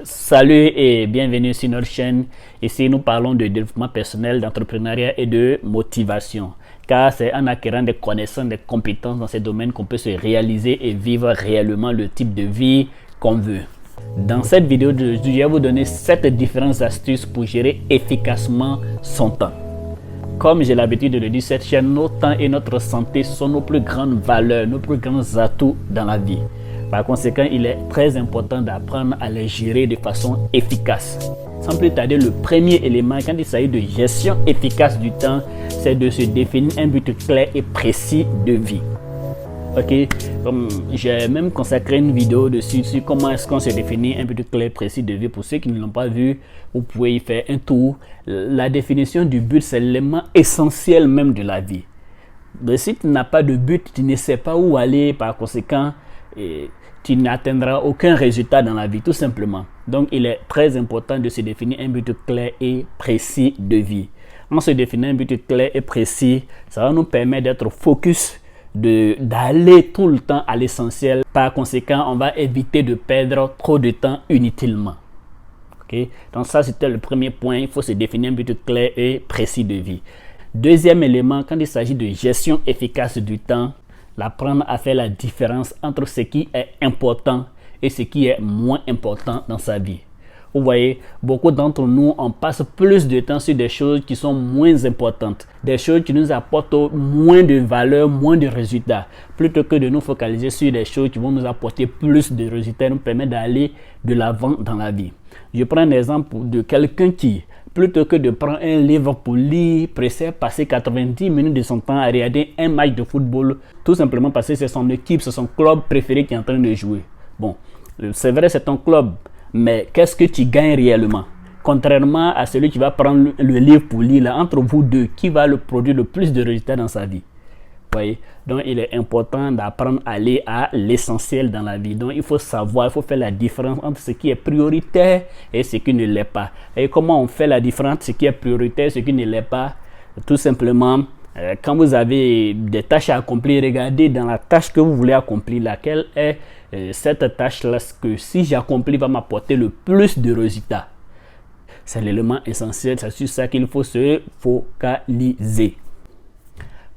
Salut et bienvenue sur notre chaîne. Ici, nous parlons de développement personnel, d'entrepreneuriat et de motivation. Car c'est en acquérant des connaissances, des compétences dans ces domaines qu'on peut se réaliser et vivre réellement le type de vie qu'on veut. Dans cette vidéo, je vais vous donner 7 différentes astuces pour gérer efficacement son temps. Comme j'ai l'habitude de le dire, cette chaîne, notre temps et notre santé sont nos plus grandes valeurs, nos plus grands atouts dans la vie. Par conséquent, il est très important d'apprendre à les gérer de façon efficace. Sans plus tarder, le premier élément quand il s'agit de gestion efficace du temps, c'est de se définir un but clair et précis de vie. Ok, j'ai même consacré une vidéo dessus sur comment est-ce qu'on se définit un but clair et précis de vie. Pour ceux qui ne l'ont pas vu, vous pouvez y faire un tour. La définition du but, c'est l'élément essentiel même de la vie. Mais si tu n'as pas de but, tu ne sais pas où aller, par conséquent, tu n'atteindras aucun résultat dans la vie, tout simplement. Donc, il est très important de se définir un but clair et précis de vie. En se définissant un but clair et précis, ça va nous permettre d'être focus, d'aller tout le temps à l'essentiel. Par conséquent, on va éviter de perdre trop de temps inutilement. Okay? Donc, ça, c'était le premier point. Il faut se définir un but clair et précis de vie. Deuxième élément, quand il s'agit de gestion efficace du temps, apprendre à faire la différence entre ce qui est important et ce qui est moins important dans sa vie. Vous voyez, beaucoup d'entre nous, on passe plus de temps sur des choses qui sont moins importantes, des choses qui nous apportent moins de valeur, moins de résultats, plutôt que de nous focaliser sur des choses qui vont nous apporter plus de résultats et nous permettre d'aller de l'avant dans la vie. Je prends un exemple de quelqu'un qui, plutôt que de prendre un livre pour lire, préfère passer 90 minutes de son temps à regarder un match de football, tout simplement parce que c'est son équipe, c'est son club préféré qui est en train de jouer. Bon, c'est vrai, c'est ton club, mais qu'est-ce que tu gagnes réellement? Contrairement à celui qui va prendre le livre pour lire, là, entre vous deux, qui va le produire le plus de résultats dans sa vie? Voyez? Donc, il est important d'apprendre à aller à l'essentiel dans la vie. Donc, il faut savoir, il faut faire la différence entre ce qui est prioritaire et ce qui ne l'est pas. Et comment on fait la différence entre ce qui est prioritaire et ce qui ne l'est pas? Tout simplement, quand vous avez des tâches à accomplir, regardez dans la tâche que vous voulez accomplir, laquelle est cette tâche-là que si j'accomplis va m'apporter le plus de résultats. C'est l'élément essentiel, c'est sur ça qu'il faut se focaliser.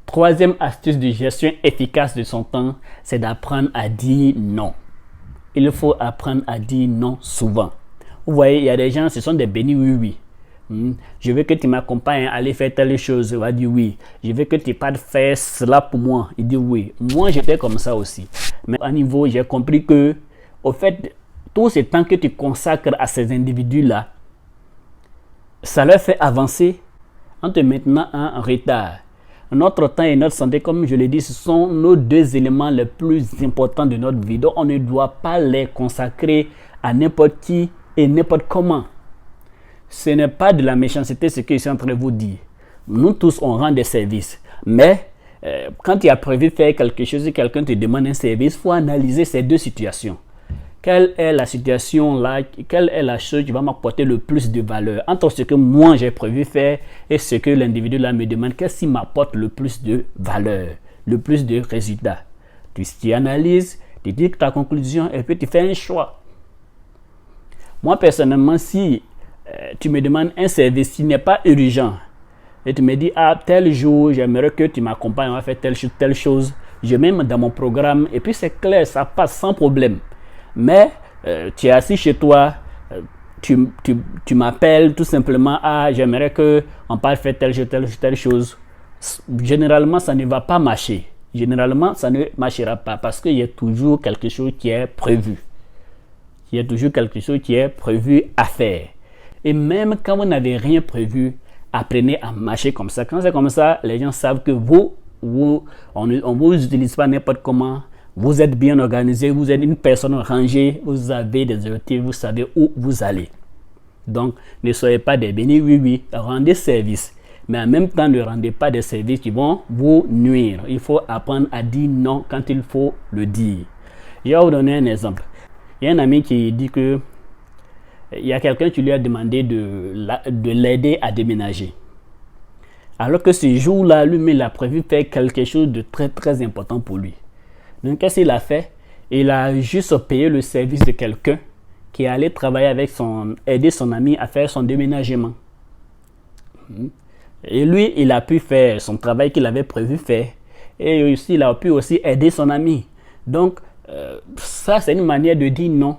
Troisième astuce de gestion efficace de son temps, c'est d'apprendre à dire non. Il faut apprendre à dire non souvent. Vous voyez, il y a des gens, ce sont des bénis oui. Je veux que tu m'accompagnes à aller faire telle chose, il va dire oui. Je veux que tu partes faire cela pour moi, il dit oui. Moi, j'étais comme ça aussi. Mais à niveau, j'ai compris que, au fait, tout ce temps que tu consacres à ces individus-là, ça leur fait avancer en te maintenant en retard. Notre temps et notre santé, comme je l'ai dit, ce sont nos deux éléments les plus importants de notre vie. Donc, on ne doit pas les consacrer à n'importe qui et n'importe comment. Ce n'est pas de la méchanceté ce que je suis en train de vous dire. Nous tous, on rend des services. Mais, quand tu as prévu faire quelque chose et quelqu'un te demande un service, il faut analyser ces deux situations. Quelle est la situation là, quelle est la chose qui va m'apporter le plus de valeur entre ce que moi j'ai prévu faire et ce que l'individu là me demande, qu'est-ce qui m'apporte le plus de valeur, le plus de résultats. Tu analyses, tu dis ta conclusion et puis tu fais un choix. Moi personnellement, si tu me demandes un service qui n'est pas urgent et tu me dis tel jour j'aimerais que tu m'accompagnes, on va faire telle chose, je mets dans mon programme et puis c'est clair, ça passe sans problème. Mais tu es assis chez toi, tu m'appelles tout simplement, j'aimerais qu'on parle faire telle chose. Généralement, ça ne va pas marcher. Généralement, ça ne marchera pas parce qu'il y a toujours quelque chose qui est prévu. Il y a toujours quelque chose qui est prévu à faire. Et même quand vous n'avez rien prévu, apprenez à marcher comme ça. Quand c'est comme ça, les gens savent que on ne vous utilise pas n'importe comment. Vous êtes bien organisé, vous êtes une personne rangée, vous avez des objectifs, vous savez où vous allez. Donc, ne soyez pas des bénis oui, rendez service. Mais en même temps, ne rendez pas des services qui vont vous nuire. Il faut apprendre à dire non quand il faut le dire. Je vais vous donner un exemple. Il y a un ami qui dit que il y a quelqu'un qui lui a demandé de l'aider à déménager. Alors que ce jour-là, lui, il a prévu faire quelque chose de très très important pour lui. Donc, qu'est-ce qu'il a fait? Il a juste payé le service de quelqu'un qui est allé travailler avec aider son ami à faire son déménagement. Et lui, il a pu faire son travail qu'il avait prévu faire. Et aussi, il a pu aussi aider son ami. Donc, ça, c'est une manière de dire non.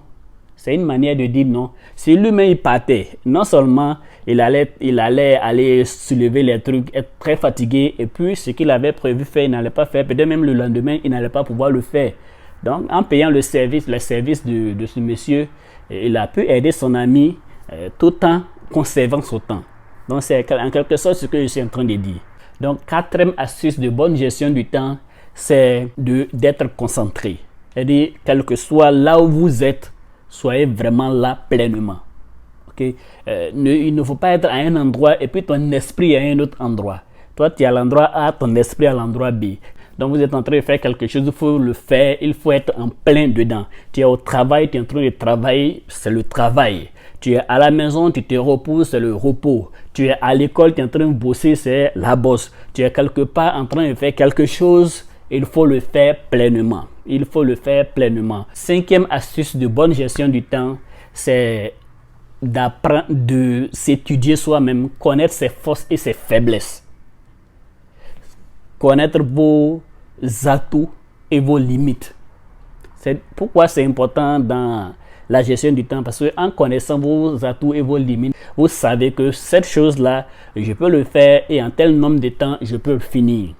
C'est une manière de dire non. Si lui-même il partait, non seulement il allait aller soulever les trucs, être très fatigué, et puis ce qu'il avait prévu faire, il n'allait pas faire. Peut-être même le lendemain, il n'allait pas pouvoir le faire. Donc, en payant le service de ce monsieur, il a pu aider son ami tout en conservant son temps. Donc, c'est en quelque sorte ce que je suis en train de dire. Donc, quatrième astuce de bonne gestion du temps, c'est d'être concentré. C'est-à-dire, quel que soit là où vous êtes, soyez vraiment là pleinement. Okay? Il ne faut pas être à un endroit et puis ton esprit à un autre endroit. Toi, tu es à l'endroit A, ton esprit à l'endroit B. Donc, vous êtes en train de faire quelque chose, il faut le faire, il faut être en plein dedans. Tu es au travail, tu es en train de travailler, c'est le travail. Tu es à la maison, tu te reposes, c'est le repos. Tu es à l'école, tu es en train de bosser, c'est la bosse. Tu es quelque part en train de faire quelque chose, il faut le faire pleinement. Il faut le faire pleinement. Cinquième astuce de bonne gestion du temps, c'est d'apprendre de s'étudier soi-même, connaître ses forces et ses faiblesses. Connaître vos atouts et vos limites. C'est pourquoi c'est important dans la gestion du temps, parce qu'en connaissant vos atouts et vos limites, vous savez que cette chose-là, je peux le faire et en tel nombre de temps, je peux le finir.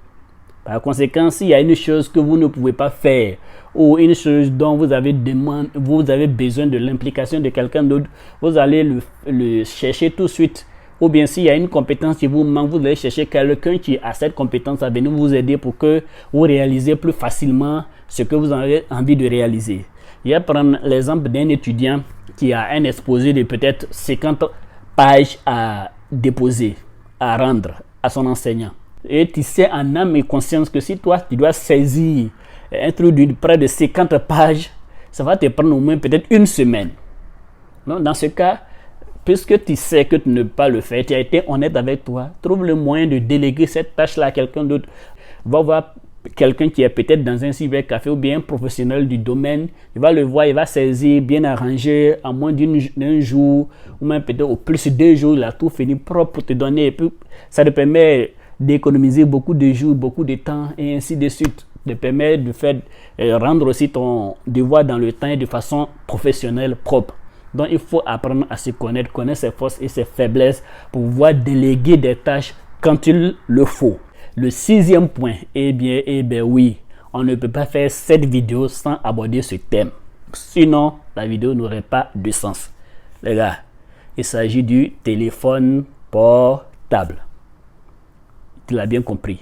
Par conséquent, s'il y a une chose que vous ne pouvez pas faire ou une chose dont vous avez besoin de l'implication de quelqu'un d'autre, vous allez le chercher tout de suite. Ou bien s'il y a une compétence qui vous manque, vous allez chercher quelqu'un qui a cette compétence à venir vous aider pour que vous réalisez plus facilement ce que vous avez envie de réaliser. Je vais prendre l'exemple d'un étudiant qui a un exposé de peut-être 50 pages à déposer, à rendre à son enseignant. Et tu sais en âme et conscience que si toi, tu dois saisir un truc de près de 50 pages, ça va te prendre au moins peut-être une semaine. Donc, dans ce cas, puisque tu sais que tu ne peux pas le faire, tu as été honnête avec toi, trouve le moyen de déléguer cette tâche-là à quelqu'un d'autre. Va voir quelqu'un qui est peut-être dans un cybercafé ou bien un professionnel du domaine, il va le voir, il va saisir, bien arrangé, en moins d'un jour, ou même peut-être au plus de 2 jours, il a tout fini propre pour te donner. Et puis, ça te permet d'économiser beaucoup de jours, beaucoup de temps, et ainsi de suite. Ça te permet de faire, rendre aussi ton devoir dans le temps et de façon professionnelle, propre. Donc, il faut apprendre à se connaître ses forces et ses faiblesses pour pouvoir déléguer des tâches quand il le faut. Le 6e point, eh bien oui, on ne peut pas faire cette vidéo sans aborder ce thème. Sinon, la vidéo n'aurait pas de sens. Les gars, il s'agit du téléphone portable. Tu l'as bien compris.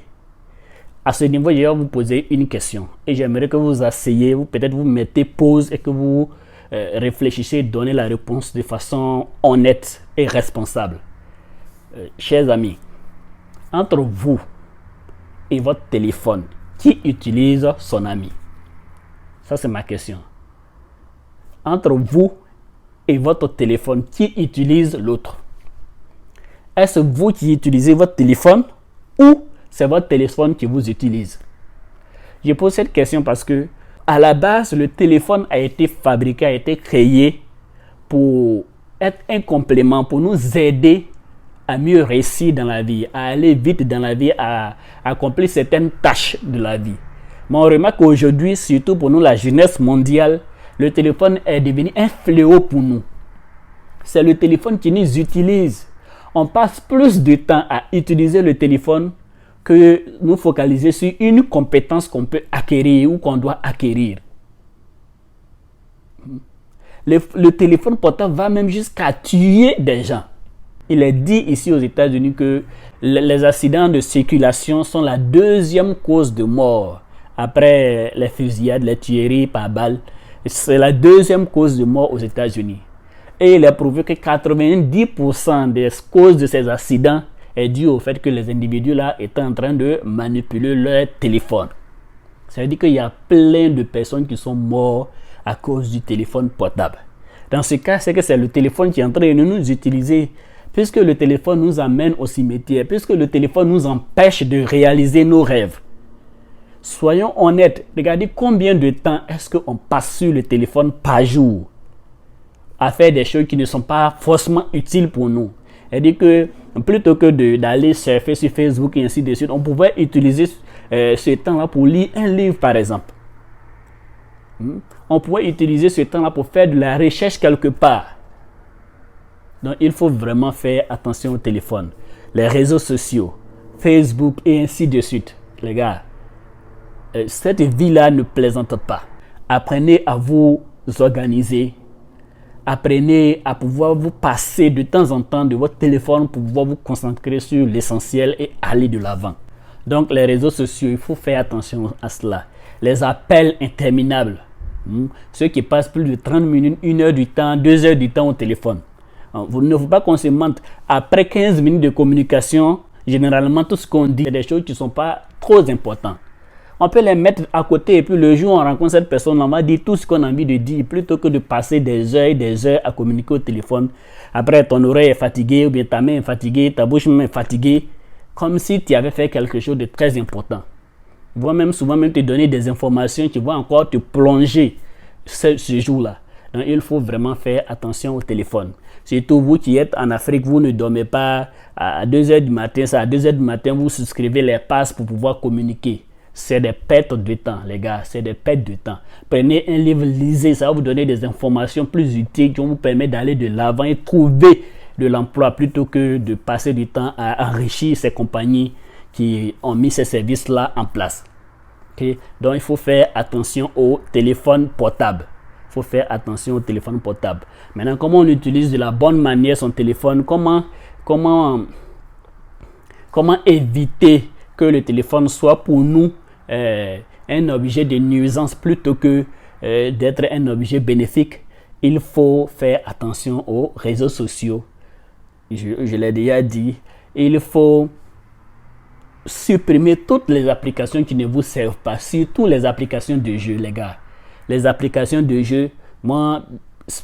À ce niveau, je vais vous poser une question. Et j'aimerais que vous asseyez, peut-être vous mettez pause et que vous réfléchissez, donnez la réponse de façon honnête et responsable. Chers amis, entre vous et votre téléphone, qui utilise son ami? Ça, c'est ma question. Entre vous et votre téléphone, qui utilise l'autre? Est-ce vous qui utilisez votre téléphone ou c'est votre téléphone qui vous utilise? Je pose cette question parce que à la base, le téléphone a été fabriqué, a été créé pour être un complément, pour nous aider à mieux réussir dans la vie, à aller vite dans la vie, à accomplir certaines tâches de la vie. Mais on remarque qu'aujourd'hui, surtout pour nous, la jeunesse mondiale, le téléphone est devenu un fléau pour nous. C'est le téléphone qui nous utilise. On passe plus de temps à utiliser le téléphone que nous focaliser sur une compétence qu'on peut acquérir ou qu'on doit acquérir. Le téléphone portable va même jusqu'à tuer des gens. Il est dit ici aux États-Unis que les accidents de circulation sont la 2e cause de mort après les fusillades, les tueries par balles. C'est la 2e cause de mort aux États-Unis. Et il est prouvé que 90% des causes de ces accidents est dû au fait que les individus là étaient en train de manipuler leur téléphone. Ça veut dire qu'il y a plein de personnes qui sont mortes à cause du téléphone portable. Dans ce cas, c'est que c'est le téléphone qui est en train de nous utiliser, puisque le téléphone nous amène au cimetière, puisque le téléphone nous empêche de réaliser nos rêves. Soyons honnêtes, regardez combien de temps est-ce qu'on passe sur le téléphone par jour. à faire des choses qui ne sont pas forcément utiles pour nous. C'est-à-dire que plutôt que d'aller surfer sur Facebook et ainsi de suite, on pouvait utiliser ce temps-là pour lire un livre, par exemple. On pouvait utiliser ce temps-là pour faire de la recherche quelque part. Donc, il faut vraiment faire attention au téléphone. Les réseaux sociaux, Facebook et ainsi de suite. Les gars, cette vie-là ne plaisante pas. Apprenez à vous organiser. Apprenez à pouvoir vous passer de temps en temps de votre téléphone pour pouvoir vous concentrer sur l'essentiel et aller de l'avant. Donc, les réseaux sociaux, il faut faire attention à cela. Les appels interminables. Ceux qui passent plus de 30 minutes, 1 heure du temps, 2 heures du temps au téléphone. Vous ne faut pas qu'on se mente. Après 15 minutes de communication, généralement, tout ce qu'on dit, c'est des choses qui ne sont pas trop importantes. On peut les mettre à côté et puis le jour où on rencontre cette personne, on va dire tout ce qu'on a envie de dire plutôt que de passer des heures et des heures à communiquer au téléphone. Après, ton oreille est fatiguée ou bien ta main est fatiguée, ta bouche même est fatiguée, comme si tu avais fait quelque chose de très important. Voire même souvent même te donner des informations qui vont encore te plonger ce jour-là. Donc, il faut vraiment faire attention au téléphone. Surtout vous qui êtes en Afrique, vous ne dormez pas à 2 heures du matin. À 2 heures du matin, vous souscrivez les passes pour pouvoir communiquer. C'est des pertes de temps, les gars. C'est des pertes de temps. Prenez un livre, lisez. Ça va vous donner des informations plus utiles qui vont vous permettre d'aller de l'avant et trouver de l'emploi plutôt que de passer du temps à enrichir ces compagnies qui ont mis ces services-là en place. Okay? Donc, il faut faire attention au téléphone portable. Il faut faire attention au téléphone portable. Maintenant, comment on utilise de la bonne manière son téléphone? Comment éviter que le téléphone soit pour nous un objet de nuisance plutôt que d'être un objet bénéfique? Il faut faire attention aux réseaux sociaux. Je l'ai déjà dit. Il faut supprimer toutes les applications qui ne vous servent pas, surtout les applications de jeu, les gars. Les applications de jeu, moi,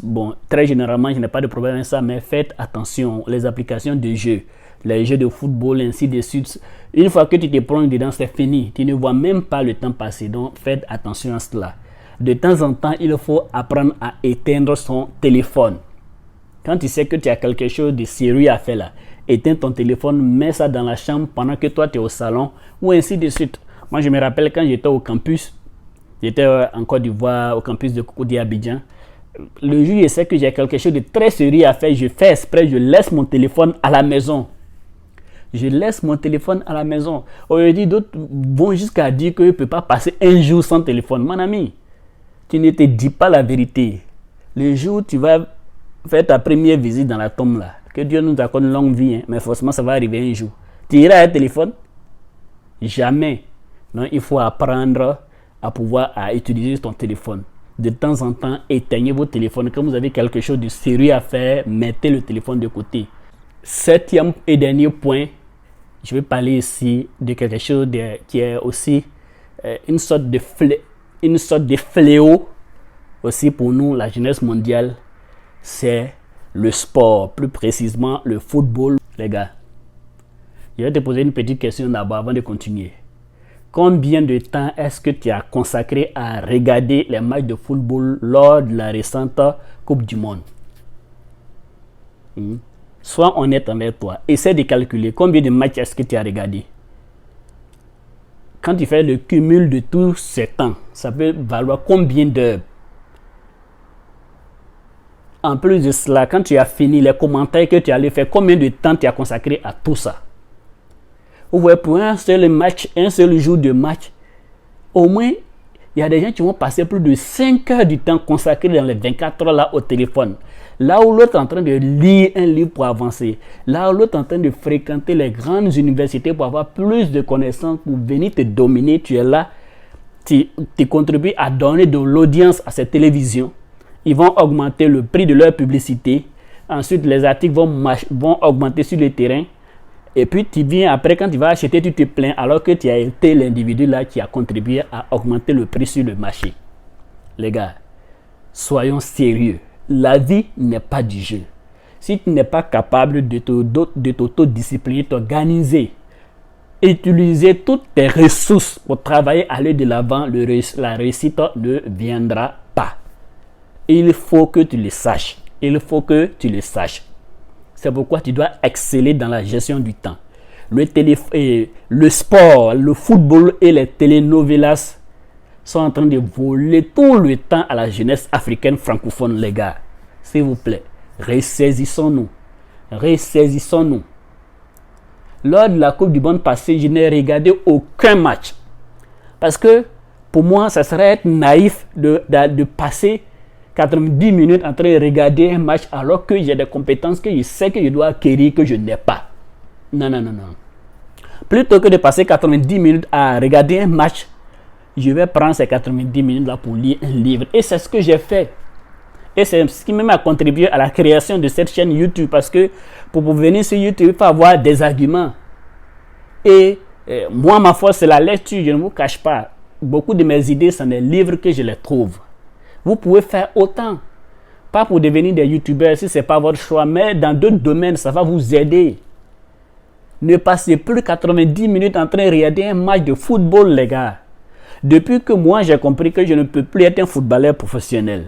bon, très généralement, je n'ai pas de problème avec ça, mais faites attention. Les applications de jeu, les jeux de football, ainsi de suite, une fois que tu te plonges dedans, c'est fini. Tu ne vois même pas le temps passer, donc faites attention à cela. De temps en temps, il faut apprendre à éteindre son téléphone. Quand tu sais que tu as quelque chose de sérieux à faire là, éteins ton téléphone, mets ça dans la chambre pendant que toi tu es au salon ou ainsi de suite. Moi je me rappelle quand j'étais au campus, j'étais en Côte d'Ivoire, au campus de Cocody Abidjan. Le jour où je sais que j'ai quelque chose de très sérieux à faire, je fais exprès, je laisse mon téléphone à la maison. Je laisse mon téléphone à la maison. Aujourd'hui, d'autres vont jusqu'à dire que je ne peux pas passer un jour sans téléphone. Mon ami, tu ne te dis pas la vérité. Le jour où tu vas faire ta première visite dans la tombe là, que Dieu nous accorde une longue vie, hein, mais forcément ça va arriver un jour. Tu iras à un téléphone? Jamais. Donc il faut apprendre à pouvoir utiliser ton téléphone. De temps en temps, éteignez vos téléphones. Quand vous avez quelque chose de sérieux à faire, mettez le téléphone de côté. 7e et dernier point, je vais parler ici de quelque chose qui est aussi une sorte de fléau aussi pour nous, la jeunesse mondiale. C'est le sport, plus précisément le football. Les gars, je vais te poser une petite question d'abord avant de continuer. Combien de temps est-ce que tu as consacré à regarder les matchs de football lors de la récente Coupe du Monde? Sois honnête avec toi. Essaie de calculer combien de matchs est-ce que tu as regardé. Quand tu fais le cumul de tous ces temps, ça peut valoir combien d'heures? En plus de cela, quand tu as fini les commentaires que tu allais faire, combien de temps tu as consacré à tout ça? Vous voyez, pour un seul match, un seul jour de match, au moins, il y a des gens qui vont passer plus de 5 heures du temps consacré dans les 24 heures là au téléphone. Là où l'autre est en train de lire un livre pour avancer. Là où l'autre est en train de fréquenter les grandes universités pour avoir plus de connaissances, pour venir te dominer. Tu es là, tu contribues à donner de l'audience à cette télévision. Ils vont augmenter le prix de leur publicité. Ensuite, les articles vont augmenter sur le terrain. Et puis, tu viens après, quand tu vas acheter, tu te plains alors que tu as été l'individu là qui a contribué à augmenter le prix sur le marché. Les gars, soyons sérieux. La vie n'est pas du jeu. Si tu n'es pas capable de t'autodiscipliner, t'organiser, utiliser toutes tes ressources pour travailler, aller de l'avant, la réussite ne viendra pas. Il faut que tu le saches. Il faut que tu le saches. C'est pourquoi tu dois exceller dans la gestion du temps. Le sport, le football et les telenovelas sont en train de voler tout le temps à la jeunesse africaine francophone, les gars. S'il vous plaît, ressaisissons-nous. Ressaisissons-nous. Lors de la Coupe du Monde passée, je n'ai regardé aucun match. Parce que, pour moi, ça serait être naïf de passer 90 minutes en train de regarder un match alors que j'ai des compétences que je sais que je dois acquérir que je n'ai pas. Non, non, non, non. Plutôt que de passer 90 minutes à regarder un match, je vais prendre ces 90 minutes là pour lire un livre. Et c'est ce que j'ai fait. Et c'est ce qui m'a contribué à la création de cette chaîne YouTube. Parce que pour venir sur YouTube, il faut avoir des arguments. Et moi, ma force, c'est la lecture. Je ne vous cache pas. Beaucoup de mes idées sont des livres que je les trouve. Vous pouvez faire autant. Pas pour devenir des YouTubeurs si ce n'est pas votre choix. Mais dans d'autres domaines, ça va vous aider. Ne passez plus 90 minutes en train de regarder un match de football, les gars. Depuis que moi, j'ai compris que je ne peux plus être un footballeur professionnel.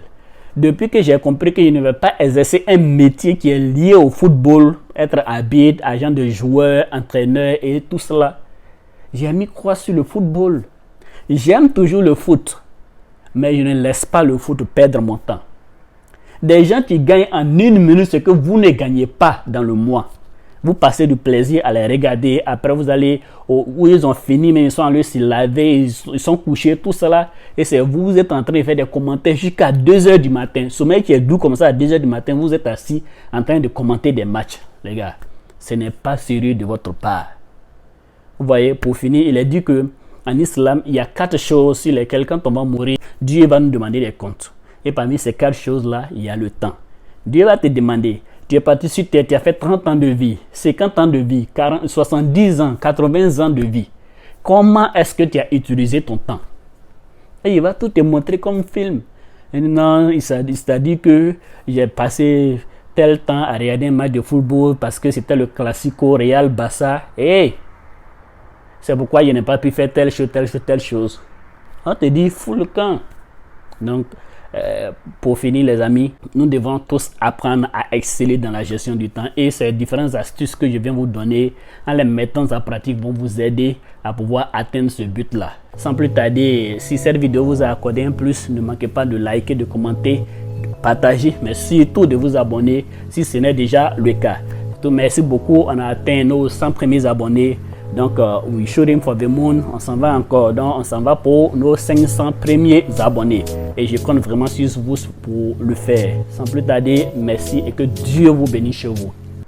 Depuis que j'ai compris que je ne vais pas exercer un métier qui est lié au football, être arbitre, agent de joueur, entraîneur et tout cela, j'ai mis croix sur le football. J'aime toujours le foot, mais je ne laisse pas le foot perdre mon temps. Des gens qui gagnent en 1 minute ce que vous ne gagnez pas dans le mois. Vous passez du plaisir à les regarder. Après, vous allez où ils ont fini, mais ils sont allés se laver, ils sont couchés, tout cela. Et c'est vous êtes en train de faire des commentaires jusqu'à 2 h du matin. Sommeil qui est doux comme ça à 2 h du matin, vous êtes assis en train de commenter des matchs. Les gars, ce n'est pas sérieux de votre part. Vous voyez, pour finir, il est dit que en islam, il y a 4 choses sur lesquelles, quand on va mourir, Dieu va nous demander des comptes. Et parmi ces 4 choses-là, il y a le temps. Dieu va te demander. Tu es parti sur terre, tu as fait 30 ans de vie, 50 ans de vie, 40, 70 ans, 80 ans de vie. Comment est-ce que tu as utilisé ton temps? Et il va tout te montrer comme film. Et non, il t'a dit que j'ai passé tel temps à regarder un match de football parce que c'était le classico Real Barça. Et c'est pourquoi je n'ai pas pu faire telle chose, telle chose, telle chose. On te dit fous le camp. Donc, pour finir les amis, nous devons tous apprendre à exceller dans la gestion du temps et ces différentes astuces que je viens vous donner en les mettant en pratique vont vous aider à pouvoir atteindre ce but là. Sans plus tarder, si cette vidéo vous a accordé un plus, ne manquez pas de liker, de commenter, de partager, mais surtout de vous abonner si ce n'est déjà le cas. Donc, merci beaucoup, on a atteint nos 100 premiers abonnés. Donc, we shooting for the moon. On s'en va encore. Donc, on s'en va pour nos 500 premiers abonnés. Et je compte vraiment sur vous pour le faire. Sans plus tarder, merci et que Dieu vous bénisse chez vous.